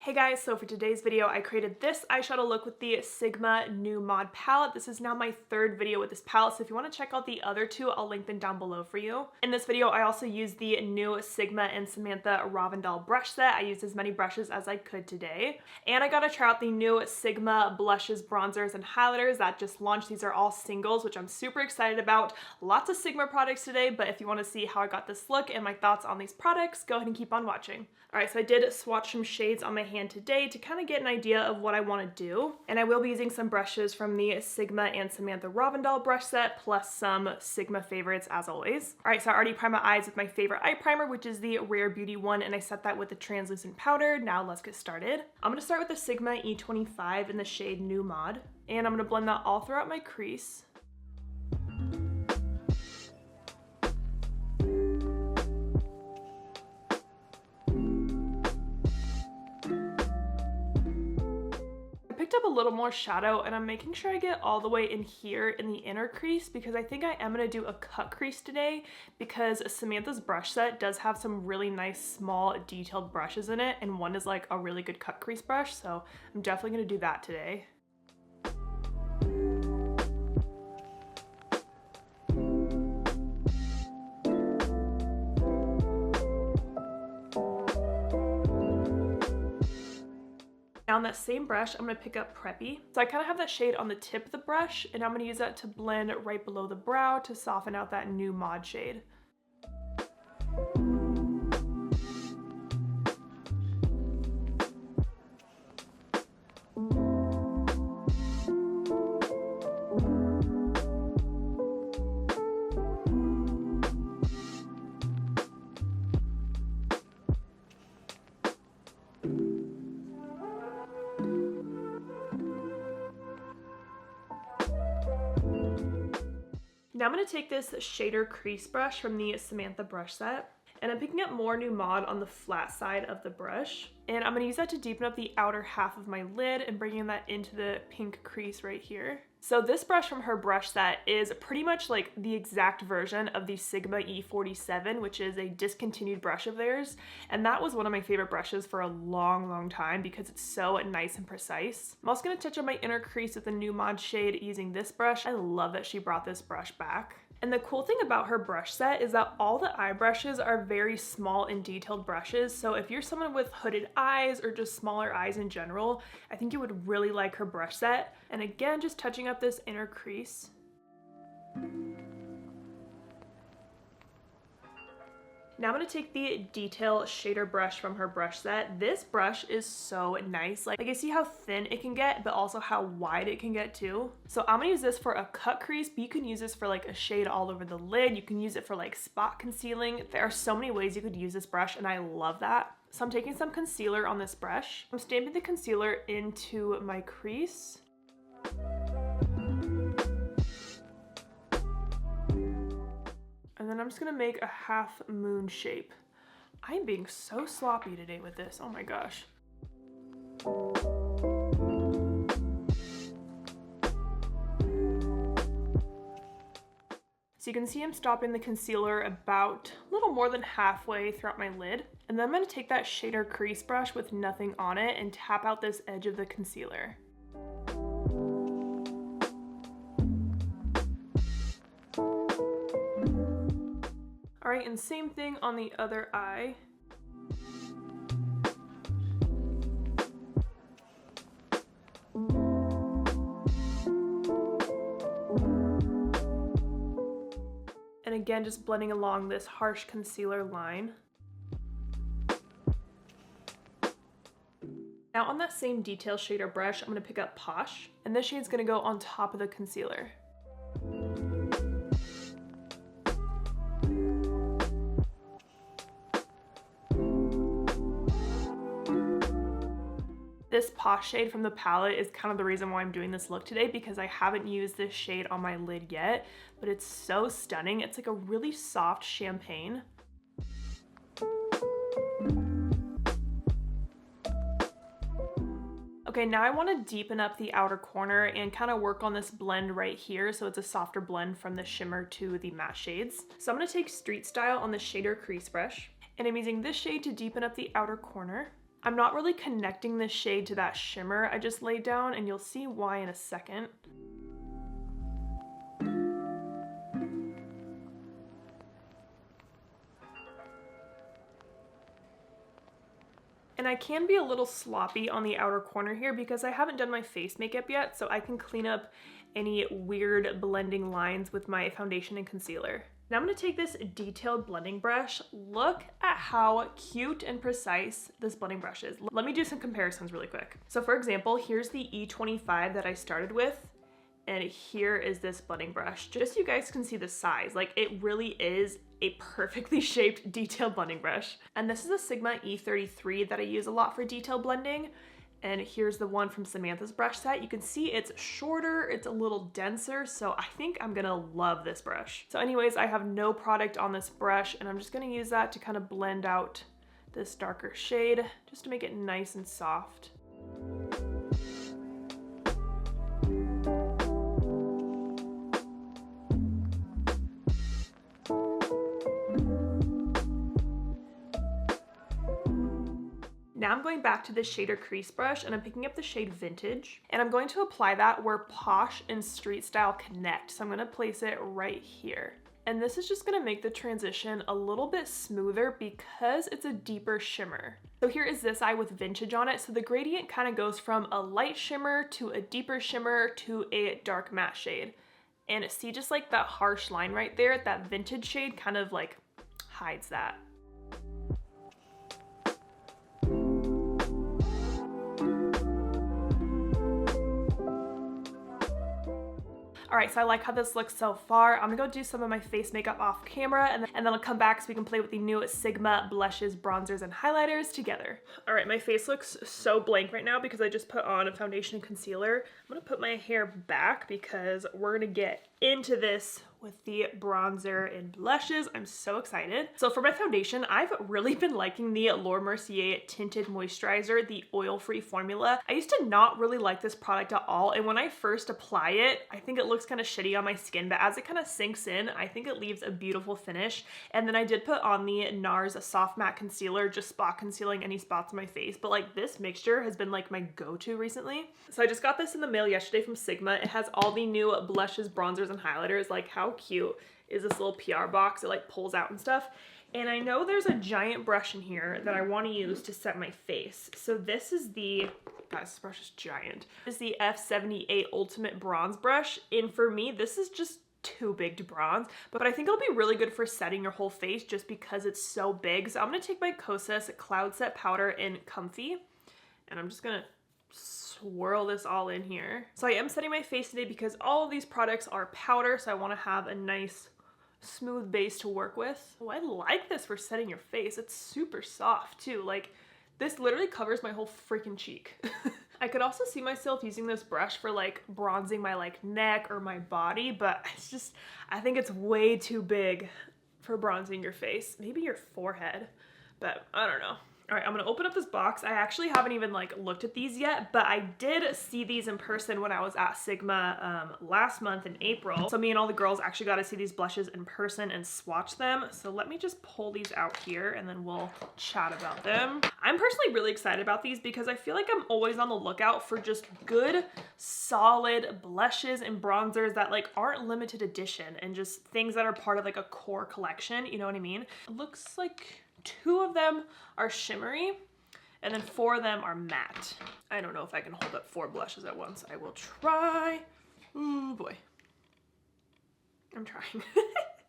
Hey guys, so for today's video, I created this eyeshadow look with the Sigma New Mod palette. This is now my third video with this palette, so if you want to check out the other two, I'll link them down below for you. In this video, I also used the new Sigma and Samantha Ravndahl brush set. I used as many brushes as I could today. And I got to try out the new Sigma blushes, bronzers, and highlighters that just launched. These are all singles, which I'm super excited about. Lots of Sigma products today, but if you want to see how I got this look and my thoughts on these products, go ahead and keep on watching. Alright, so I did swatch some shades on my hand today to kind of get an idea of what I want to do. And I will be using some brushes from the Sigma and Samantha Ravndahl brush set, plus some Sigma favorites as always. Alright, so I already primed my eyes with my favorite eye primer, which is the Rare Beauty one, and I set that with the translucent powder. Now let's get started. I'm going to start with the Sigma E25 in the shade New Mod, and I'm going to blend that all throughout my crease. Up a little more shadow, and I'm making sure I get all the way in here in the inner crease because I think I am going to do a cut crease today because Samantha's brush set does have some really nice small detailed brushes in it, and one is like a really good cut crease brush, so I'm definitely going to do that today. Now on that same brush, I'm going to pick up Preppy. So I kind of have that shade on the tip of the brush, and I'm going to use that to blend right below the brow to soften out that New Mod shade. Now I'm going to take this shader crease brush from the Samantha brush set, and I'm picking up more New Mod on the flat side of the brush, and I'm going to use that to deepen up the outer half of my lid and bringing that into the pink crease right here. So this brush from her brush set is pretty much like the exact version of the Sigma E47, which is a discontinued brush of theirs, and that was one of my favorite brushes for a long time because it's so nice and precise. I'm also going to touch on my inner crease with the New Mod shade using this brush. I love that she brought this brush back. And the cool thing about her brush set is that all the eye brushes are very small and detailed brushes, so if you're someone with hooded eyes or just smaller eyes in general, I think you would really like her brush set. And again, just touching up this inner crease. Now I'm going to take the detail shader brush from her brush set. This brush is so nice. Like I see how thin it can get, but also how wide it can get too. So I'm going to use this for a cut crease, but you can use this for like a shade all over the lid. You can use it for like spot concealing. There are so many ways you could use this brush, and I love that. So I'm taking some concealer on this brush. I'm stamping the concealer into my crease. And then I'm just gonna make a half moon shape. I'm being so sloppy today with this, oh my gosh. So you can see I'm stopping the concealer about a little more than halfway throughout my lid. And then I'm gonna take that shader crease brush with nothing on it and tap out this edge of the concealer. Alright, and same thing on the other eye. And again, just blending along this harsh concealer line. Now on that same detail shader brush, I'm going to pick up Posh, and this shade's going to go on top of the concealer. This Posh shade from the palette is kind of the reason why I'm doing this look today, because I haven't used this shade on my lid yet, but it's so stunning. It's like a really soft champagne. Okay, now I want to deepen up the outer corner and kind of work on this blend right here so it's a softer blend from the shimmer to the matte shades. So I'm going to take Street Style on the shader crease brush, and I'm using this shade to deepen up the outer corner. I'm not really connecting the shade to that shimmer I just laid down, and you'll see why in a second. And I can be a little sloppy on the outer corner here because I haven't done my face makeup yet, so I can clean up any weird blending lines with my foundation and concealer. Now I'm going to take this detailed blending brush. Look at how cute and precise this blending brush is. Let me do some comparisons really quick. So for example, here's the E25 that I started with, and here is this blending brush. Just so you guys can see the size, like it really is a perfectly shaped detailed blending brush. And this is a Sigma E33 that I use a lot for detail blending. And here's the one from Samantha's brush set. You can see it's shorter, it's a little denser, so I think I'm gonna love this brush. So anyways, I have no product on this brush, and I'm just gonna use that to kind of blend out this darker shade, just to make it nice and soft. Now I'm going back to the shader crease brush, and I'm picking up the shade Vintage, and I'm going to apply that where Posh and Street Style connect. So I'm going to place it right here. And this is just going to make the transition a little bit smoother because it's a deeper shimmer. So here is this eye with Vintage on it. So the gradient kind of goes from a light shimmer to a deeper shimmer to a dark matte shade. And see just like that harsh line right there, that Vintage shade kind of like hides that. All right, so I like how this looks so far. I'm gonna go do some of my face makeup off camera, and then I'll come back so we can play with the new Sigma blushes, bronzers, and highlighters together. All right, my face looks so blank right now because I just put on a foundation and concealer. I'm gonna put my hair back because we're gonna get into this with the bronzer and blushes. I'm so excited. So for my foundation, I've really been liking the Mercier Tinted Moisturizer, the oil-free formula. I used to not really like this product at all, and when I first apply it, I think it looks kind of shitty on my skin, but as it kind of sinks in, I think it leaves a beautiful finish. And then I did put on the NARS Soft Matte Concealer, just spot concealing any spots on my face, but like this mixture has been like my go-to recently. So I just got this in the mail yesterday from Sigma. It has all the new blushes, bronzers, and highlighters. Like, how cute is this little PR box? It like pulls out and stuff. And I know there's a giant brush in here that I want to use to set my face. So this is the, guys, this brush is giant. This is the F78 Ultimate Bronze Brush. And for me, this is just too big to bronze, but I think it'll be really good for setting your whole face just because it's so big. So I'm gonna take my Kosas Cloud Set Powder in Comfy, and I'm just gonna swirl this all in here. So I am setting my face today because all of these products are powder, so I want to have a nice smooth base to work with. Oh, I like this for setting your face. It's super soft too. Like, this literally covers my whole freaking cheek. I could also see myself using this brush for like bronzing my like neck or my body, but it's just, I think it's way too big for bronzing your face. Maybe your forehead, but I don't know. All right, I'm gonna open up this box. I actually haven't even like looked at these yet, but I did see these in person when I was at Sigma last month in April. So me and all the girls actually got to see these blushes in person and swatch them. So let me just pull these out here and then we'll chat about them. I'm personally really excited about these because I feel like I'm always on the lookout for just good, solid blushes and bronzers that like aren't limited edition and just things that are part of like a core collection, you know what I mean? It looks like 2 of them are shimmery and then 4 of them are matte. I don't know if I can hold up 4 blushes at once. I will try. Oh boy. I'm trying.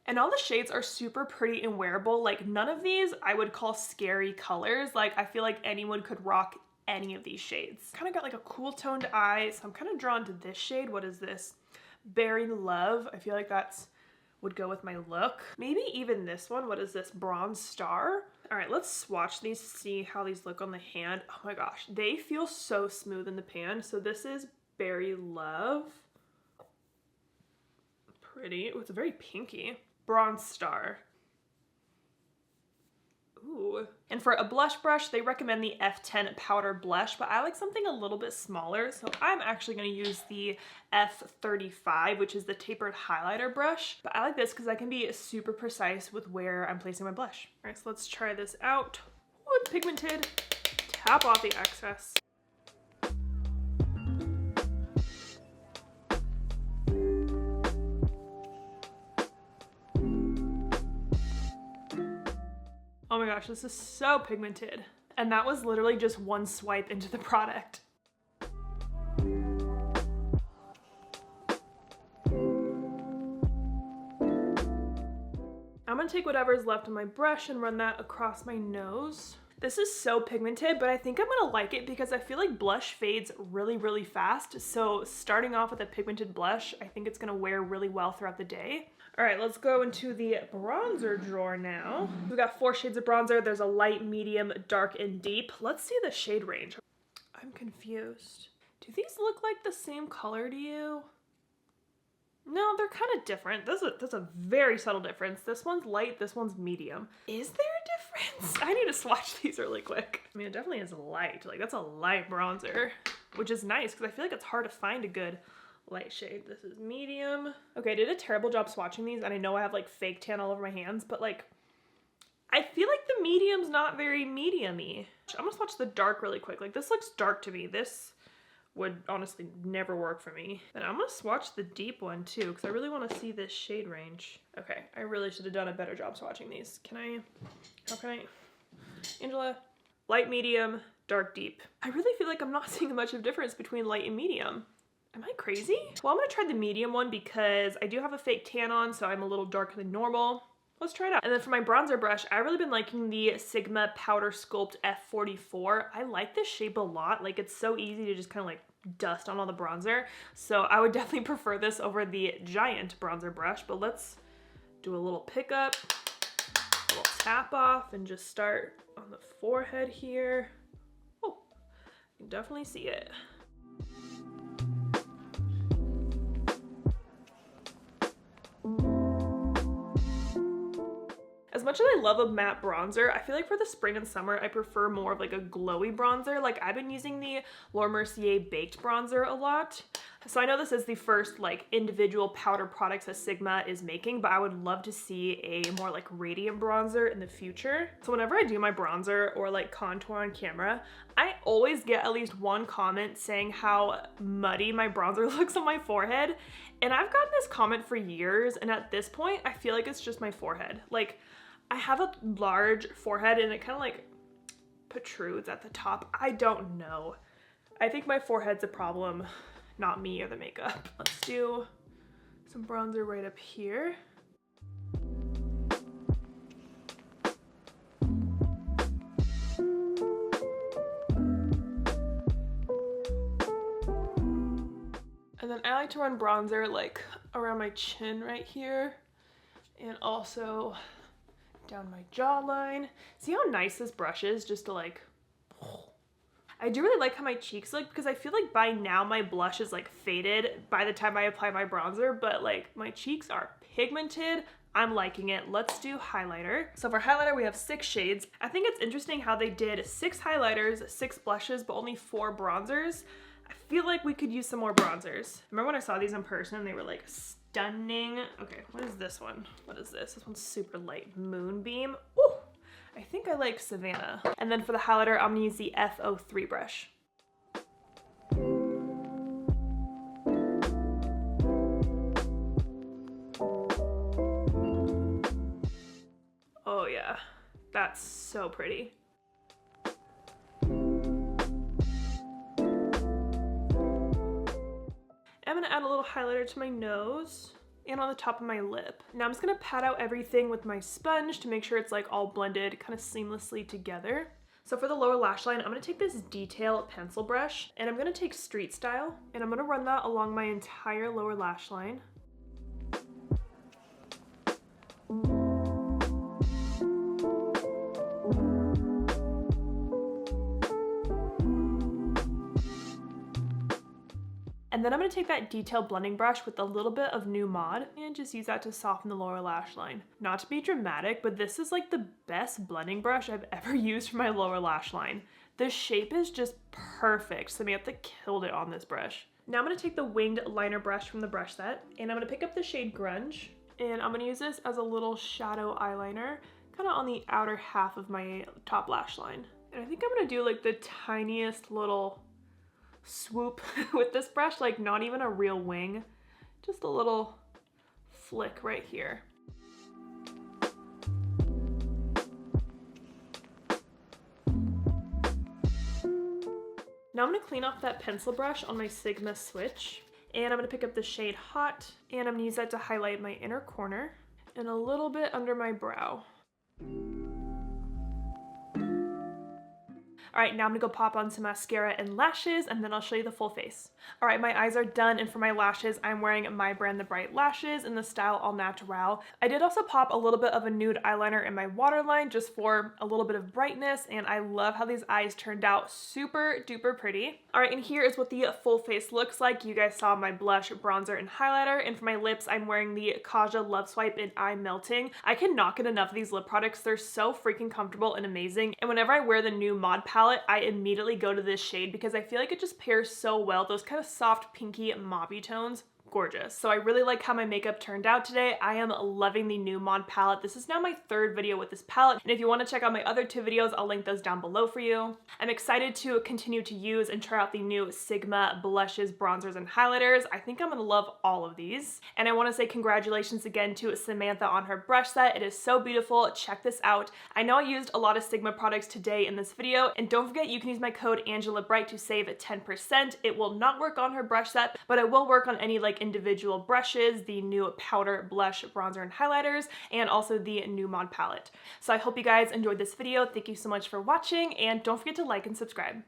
And all the shades are super pretty and wearable. Like, none of these I would call scary colors. Like, I feel like anyone could rock any of these shades. Kind of got like a cool toned eye, so I'm kind of drawn to this shade. What is this? Berry Love. I feel like that's would go with my look. Maybe even this one. What is this? Bronze Star. All right, let's swatch these to see how these look on the hand. Oh my gosh, they feel so smooth in the pan. So this is Berry Love. Pretty. Oh, it's very pinky. Bronze Star. Ooh. And for a blush brush, they recommend the F10 powder blush, but I like something a little bit smaller. So I'm actually going to use the F35, which is the tapered highlighter brush. But I like this because I can be super precise with where I'm placing my blush. All right, so let's try this out. Oh, it's pigmented. tap off the excess. Oh my gosh, this is so pigmented. And that was literally just one swipe into the product. I'm gonna take whatever's left on my brush and run that across my nose. This is so pigmented, but I think I'm gonna like it because I feel like blush fades really, really fast. So starting off with a pigmented blush, I think it's gonna wear really well throughout the day. All right, let's go into the bronzer drawer now. We've got 4 shades of bronzer. There's a light, medium, dark, and deep. Let's see the shade range. I'm confused. Do these look like the same color to you? No, they're kind of different. There's a very subtle difference. This one's light, this one's medium. Is there a difference? I need to swatch these really quick. I mean, it definitely is light. Like, that's a light bronzer, which is nice because I feel like it's hard to find a good light shade. This is medium. Okay, I did a terrible job swatching these, and I know I have like fake tan all over my hands, but like, I feel like the medium's not very medium-y. I'm gonna swatch the dark really quick. Like, this looks dark to me. This would honestly never work for me. And I'm gonna swatch the deep one too, because I really want to see this shade range. Okay, I really should have done a better job swatching these. How can I? Angela, light, medium, dark, deep. I really feel like I'm not seeing much of a difference between light and medium. Am I crazy? Well, I'm gonna try the medium one because I do have a fake tan on, so I'm a little darker than normal. Let's try it out. And then for my bronzer brush, I've really been liking the Sigma Powder Sculpt F44. I like this shape a lot. Like, it's so easy to just kind of like dust on all the bronzer. So I would definitely prefer this over the Giant bronzer brush, but let's do a little pickup, a little tap off, and just start on the forehead here. Oh, you can definitely see it. As much as I love a matte bronzer, I feel like for the spring and summer, I prefer more of like a glowy bronzer. Like, I've been using the Mercier Baked Bronzer a lot. So I know this is the first like individual powder products that Sigma is making, but I would love to see a more like radiant bronzer in the future. So whenever I do my bronzer or like contour on camera, I always get at least one comment saying how muddy my bronzer looks on my forehead. And I've gotten this comment for years, and at this point, I feel like it's just my forehead. Like, I have a large forehead and it kind of like protrudes at the top. I don't know. I think my forehead's a problem, not me or the makeup. Let's do some bronzer right up here. And then I like to run bronzer like around my chin right here, and also down my jawline. See how nice this brush is just to like, I do really like how my cheeks look, because I feel like by now my blush is like faded by the time I apply my bronzer, but like my cheeks are pigmented. I'm liking it. Let's do highlighter. So for highlighter, we have 6 shades. I think it's interesting how they did 6 highlighters, 6 blushes, but only 4 bronzers. I feel like we could use some more bronzers. Remember when I saw these in person, they were like stunning. Okay, what is this one? What is this? This one's super light. Moonbeam. Ooh, I think I like Savannah. And then for the highlighter, I'm gonna use the F03 brush. Oh yeah, that's so pretty. I'm gonna add a little highlighter to my nose and on the top of my lip. Now I'm just gonna pat out everything with my sponge to make sure it's like all blended kind of seamlessly together. So for the lower lash line, I'm gonna take this detail pencil brush and I'm gonna take Street Style and I'm gonna run that along my entire lower lash line. And then I'm gonna take that detailed blending brush with a little bit of New Mod and just use that to soften the lower lash line. Not to be dramatic, but this is like the best blending brush I've ever used for my lower lash line. The shape is just perfect. Samantha killed it on this brush. Now I'm gonna take the winged liner brush from the brush set and I'm gonna pick up the shade Grunge and I'm gonna use this as a little shadow eyeliner kind of on the outer half of my top lash line. And I think I'm gonna do like the tiniest little swoop with this brush, like not even a real wing, just a little flick right here. Now I'm gonna clean off that pencil brush on my Sigma switch, and I'm gonna pick up the shade Hot, and I'm gonna use that to highlight my inner corner and a little bit under my brow. All right, now I'm gonna go pop on some mascara and lashes, and then I'll show you the full face. All right, my eyes are done, and for my lashes, I'm wearing my brand The Bright Lashes in the style All Natural. I did also pop a little bit of a nude eyeliner in my waterline just for a little bit of brightness, and I love how these eyes turned out super duper pretty. All right, and here is what the full face looks like. You guys saw my blush, bronzer, and highlighter, and for my lips, I'm wearing the Kaja Love Swipe in Eye Melting. I cannot get enough of these lip products. They're so freaking comfortable and amazing, and whenever I wear the new Mod palette, I immediately go to this shade because I feel like it just pairs so well. Those kind of soft pinky mauvey tones. Gorgeous. So I really like how my makeup turned out today. I am loving the new Mod palette. This is now my third video with this palette, and if you want to check out my other two videos, I'll link those down below for you. I'm excited to continue to use and try out the new Sigma blushes, bronzers, and highlighters. I think I'm gonna love all of these. And I want to say congratulations again to Samantha on her brush set. It is so beautiful. Check this out. I know I used a lot of Sigma products today in this video, and don't forget you can use my code ANGELABRIGHT to save 10%. It will not work on her brush set, but it will work on any like individual brushes, the new powder, blush, bronzer, and highlighters, and also the new Mod palette. So I hope you guys enjoyed this video. Thank you so much for watching, and don't forget to like and subscribe.